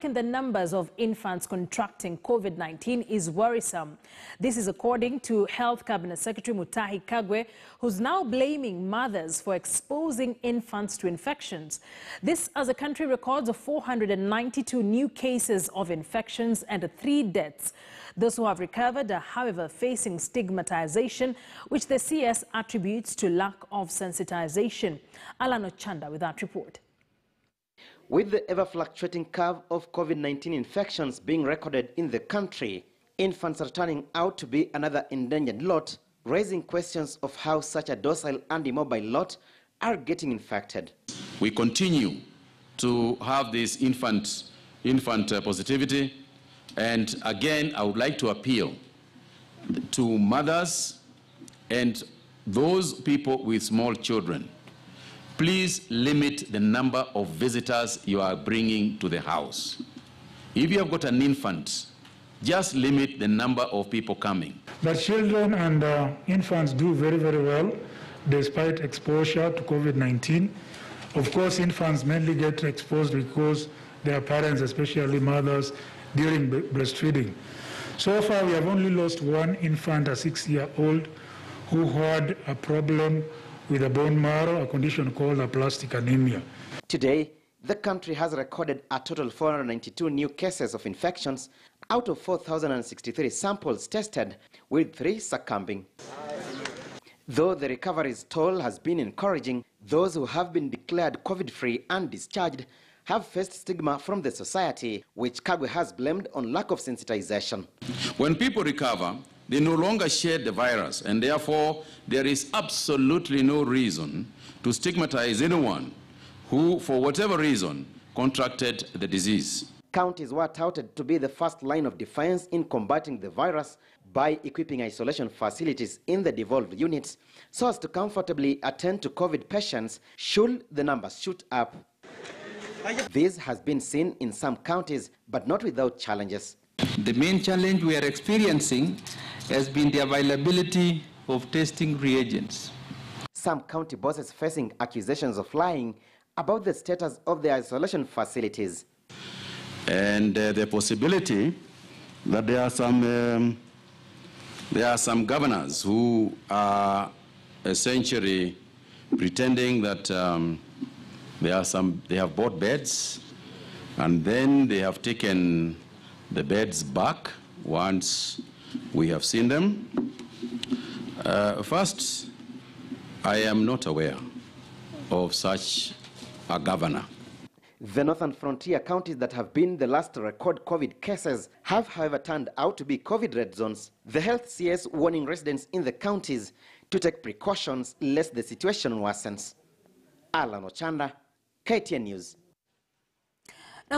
in the numbers of infants contracting COVID-19 is worrisome. This is according to Health Cabinet Secretary Mutahi Kagwe, who's now blaming mothers for exposing infants to infections. This as the country records of 492 new cases of infections and 3 deaths. Those who have recovered are, however, facing stigmatization, which the CS attributes to lack of sensitization. Alan Ochanda with that report. With the ever-fluctuating curve of COVID-19 infections being recorded in the country, infants are turning out to be another endangered lot, raising questions of how such a docile and immobile lot are getting infected. We continue to have this infant positivity, and again, I would like to appeal to mothers and those people with small children. Please limit the number of visitors you are bringing to the house. If you have got an infant, just limit the number of people coming. But children and infants do very, very well despite exposure to COVID-19. Of course, infants mainly get exposed because their parents, especially mothers, during breastfeeding. So far, we have only lost 1 infant, a 6-year-old, who had a problem with a bone marrow, a condition called aplastic anemia. Today, the country has recorded a total 492 new cases of infections out of 4,063 samples tested, with 3 succumbing. Though the recovery's toll has been encouraging, those who have been declared COVID-free and discharged have faced stigma from the society, which Kagwe has blamed on lack of sensitization. When people recover, they no longer share the virus, and therefore there is absolutely no reason to stigmatize anyone who, for whatever reason, contracted the disease. Counties were touted to be the first line of defense in combating the virus by equipping isolation facilities in the devolved units so as to comfortably attend to COVID patients should the numbers shoot up. This has been seen in some counties, but not without challenges. The main challenge we are experiencing has been the availability of testing reagents. Some county bosses facing accusations of lying about the status of their isolation facilities. And the possibility that there are some governors who are essentially pretending that they have bought beds and then they have taken the beds back once we have seen them. First, I am not aware of such a governor. The northern frontier counties that have been the last to record COVID cases have, however, turned out to be COVID red zones. The health CS warning residents in the counties to take precautions lest the situation worsens. Alan Ochanda, KTN News.